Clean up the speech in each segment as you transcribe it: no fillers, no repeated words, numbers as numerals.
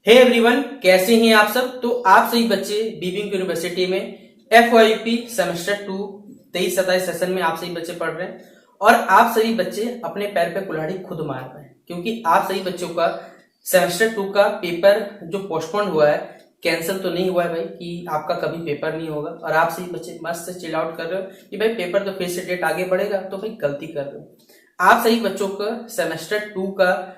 Hey everyone, कैसे हैं आप सब। तो आप सही बच्चे बीबिंग यूनिवर्सिटी में FYP सेमेस्टर 2 23-27 सेशन में आप सही बच्चे पढ़ रहे हैं और आप सही बच्चे अपने पैर पे कुल्हाड़ी खुद मार रहे हैं, क्योंकि आप सही बच्चों का सेमेस्टर 2 का पेपर जो पोस्टपोन हुआ है, कैंसिल तो नहीं हुआ है भाई कि आपका कभी पेपर नहीं होगा। और आप सही बच्चे मस्त से चिल आउट कर रहे हो कि भाई पेपर तो फिर से डेट आगे बढ़ेगा, तो भाई गलती कर रहे हो। आप सही बच्चों का सेमेस्टर 2 का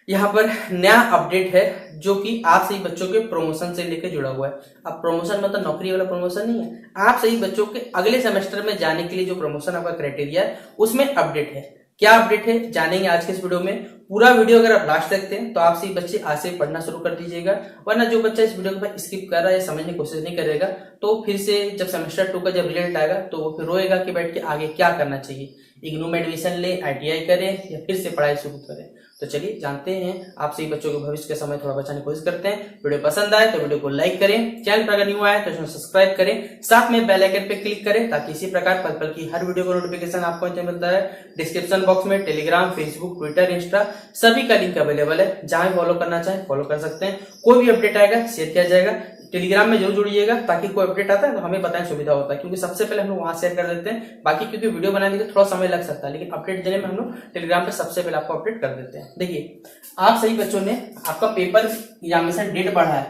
यहाँ पर नया अपडेट है जो कि आप सही बच्चों के प्रमोशन से लेकर जुड़ा हुआ है। अब प्रमोशन मतलब नौकरी वाला प्रमोशन नहीं है, आप सही बच्चों के अगले सेमेस्टर में जाने के लिए जो प्रमोशन आपका क्राइटेरिया है उसमें अपडेट है। क्या अपडेट है जानेंगे आज के इस वीडियो में। पूरा वीडियो अगर आप लास्ट देखते हैं तो आप सही बच्चे आज से पढ़ना शुरू कर दीजिएगा, वरना जो बच्चा इस वीडियो को स्किप कर रहा है या समझने की कोशिश नहीं करेगा तो फिर से जब सेमेस्टर 2 का जब रिजल्ट आएगा तो वो फिर रोएगा कि बैठ के आगे क्या करना चाहिए, इग्नू में एडमिशन ले, ITI करें या फिर से पढ़ाई शुरू करें। तो चलिए जानते हैं, आप सही बच्चों के भविष्य के समय थोड़ा बचाने की कोशिश करते हैं। वीडियो पसंद आए तो वीडियो को लाइक करें, चैनल पर अगर न्यू आए तो इसमें सब्सक्राइब करें, साथ में बेल आइकन पे क्लिक करें ताकि इसी प्रकार पल पल की हर वीडियो का नोटिफिकेशन आपको मिलता है। डिस्क्रिप्शन बॉक्स में टेलीग्राम, फेसबुक, ट्विटर, इंस्टा सभी का लिंक अवेलेबल है, जहां फॉलो करना चाहे फॉलो कर सकते हैं। कोई भी अपडेट आएगा शेयर किया जाएगा। टेलीग्राम में जरूर जुड़िएगा ताकि कोई अपडेट आता है तो हमें बताएं, सुविधा होता है, क्योंकि सबसे पहले हम लोग वहां शेयर कर देते हैं। बाकी क्योंकि वीडियो बनाने के थोड़ा समय लग सकता है, लेकिन अपडेट देने में हम लोग टेलीग्राम पे सबसे पहले आपको अपडेट कर देते हैं। देखिए, आप सही बच्चों ने आपका पेपर एग्जामिनेशन डेट बढ़ा है,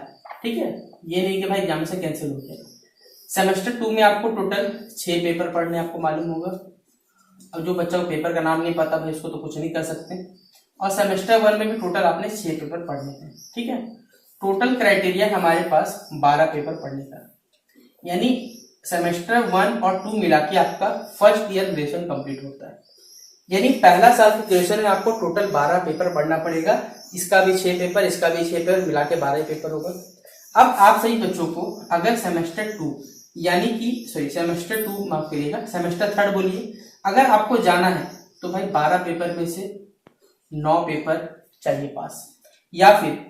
ठीक है, ये नहीं कि भाई एग्जामिनेशन कैंसिल हो गया। सेमेस्टर 2 में आपको टोटल 6 पेपर पढ़ने आपको मालूम होगा। अब जो बच्चा को पेपर का नाम नहीं पता भाई उसको तो कुछ नहीं कर सकते। और सेमेस्टर 1 में भी टोटल आपने 6 पेपर पढ़ने हैं, ठीक है। टोटल क्राइटेरिया हमारे पास 12 पेपर पढ़ने का, यानी सेमेस्टर 1 और 2 मिला के आपका फर्स्ट ईयर ग्रेजुएशन कंप्लीट होता है। यानी पहला साल के ग्रेजुएशन में आपको टोटल 12 पेपर पढ़ना पड़ेगा। इसका भी 6 पेपर, इसका भी 6 पेपर, मिला के 12 पेपर होगा। अब आप सही बच्चों को अगर सेमेस्टर 2 यानी कि सेमेस्टर 2 माफ करिएगा, सेमेस्टर 3 बोलिए, अगर आपको जाना है तो भाई 12 पेपर में से 9 पेपर चाहिए पास, या फिर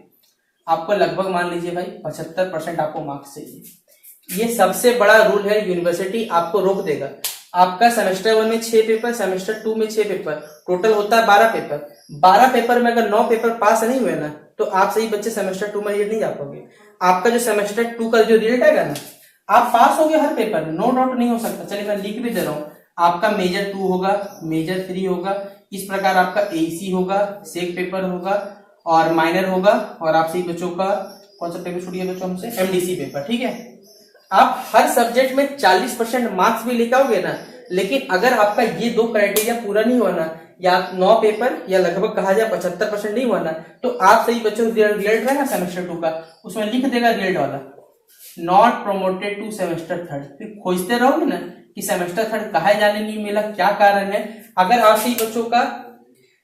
आपको लगभग मान लीजिए भाई 75% आपको मार्क्स चाहिए। ये सबसे बड़ा रूल है, यूनिवर्सिटी आपको रोक देगा। आपका सेमेस्टर 1 में 6 पेपर, सेमेस्टर 2 में 6 पेपर, टोटल होता है 12 पेपर। 12 पेपर में अगर 9 पेपर पास नहीं हुए ना तो आप सही बच्चे सेमेस्टर 2 में रिजल्ट नहीं जा पाओगे। आपका जो सेमेस्टर 2 का जो रिजल्ट आएगा ना, आप पास हो गए हर पेपर में, नो डाउट नहीं हो सकता। चलिए मैं लिख भी दे रहा हूँ, आपका मेजर 2 होगा, मेजर 3 होगा, इस प्रकार आपका AEC होगा, सेक पेपर होगा और माइनर होगा, और आप सही बच्चों का कौन सा पेपर छूट गया बच्चों हमसे, MDC पेपर, ठीक है। आप हर सब्जेक्ट में 40% मार्क्स भी लेकर आओगे ना, लेकिन अगर आपका ये 2 क्राइटेरिया पूरा नहीं हुआ ना, या 9 पेपर या लगभग कहा जाए 75% नहीं हुआ ना, तो आप सही बच्चों रिजल्ट रहेगा सेमेस्टर 2 का, उसमें लिख देगा रिजल्ट वाला नॉट प्रोमोटेड टू सेमेस्टर 3। फिर खोजते रहोगे ना कि सेमेस्टर 3 कहा जाने नहीं मिला, क्या कारण है। अगर आप सही बच्चों का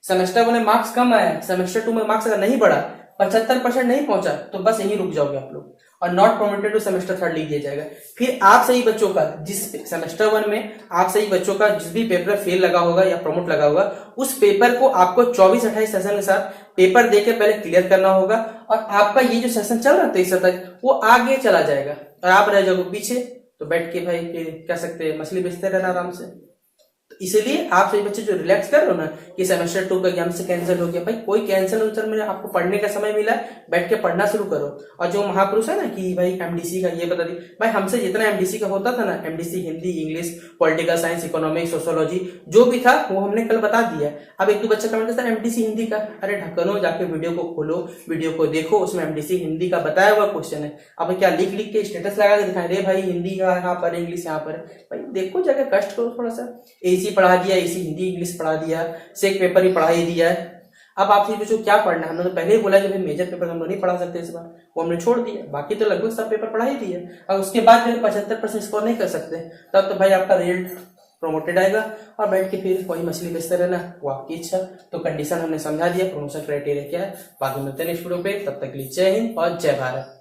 सेमेस्टर 1 में मार्क्स कम आया, सेमेस्टर 2 में मार्क्स अगर नहीं बढ़ा, 75% नहीं पहुंचा, तो बस यहीं रुक जाओगे आप लोग और नॉट प्रोमोटेड टू सेमेस्टर 3 लिख दिया जाएगा। फिर आप सही बच्चों का जिस सेमेस्टर 1 में आप सही बच्चों का जिस भी पेपर फेल लगा होगा या प्रमोट लगा होगा, उस पेपर को आपको 24-28 सेशन के साथ पेपर देके पहले क्लियर करना होगा, और आपका ये जो सेशन चल रहा है 23 तक, वो आगे चला जाएगा और आप रह जाओगे पीछे। तो बैठ के भाई कह सकते हैं मछली बेचते रहना आराम से। इसीलिए आप सभी बच्चे जो रिलैक्स कर रहे हो ना कि सेमेस्टर 2 का एग्जाम से कैंसिल हो गया, भाई कोई कैंसिल उंसल में आपको पढ़ने का समय मिला है, बैठ के पढ़ना शुरू करो। और जो महापुरुष है ना कि भाई MDC का ये बता दी, भाई हमसे जितना MDC का होता था ना, MDC Hindi, English, political science, economics, sociology जो भी था वो हमने कल बता दिया। अब एक दो बच्चा कमेंट करता है MDC हिंदी का, अरे ढक्कनो जाके वीडियो को खोलो, वीडियो को देखो, उसमें MDC हिंदी का बताया हुआ क्वेश्चन है। अब क्या लिख लिख के स्टेटस लगा के दिखाए, रे भाई हिंदी का यहाँ पर, इंग्लिश यहाँ पर, भाई देखो जाके कष्ट करो थोड़ा सा। AEC पढ़ा दिया, AEC हिंदी इंग्लिश पढ़ा दिया, सेक पेपर भी पढ़ा ही दिया है। अब आप बच्चों क्या पढ़ना है, हमने तो पहले ही बोला कि भाई मेजर पेपर हम लोग नहीं पढ़ा सकते इस बार, वो हमने छोड़ दिया। बाकी तो लगभग सब पेपर पढ़ा ही दिया, और उसके बाद फिर 75% स्कोर नहीं कर सकते, तब तो भाई आपका रिजल्ट प्रोमोटेड आएगा और बैठ के फिर वही मछली बेचते रहना, वो आपकी इच्छा। तो कंडीशन हमने समझा दिया, प्रमोशन क्राइटेरिया क्या है। बाकी मिलते हैं नेक्स्ट वीडियो पे, तब तक के लिए जय हिंद और जय भारत।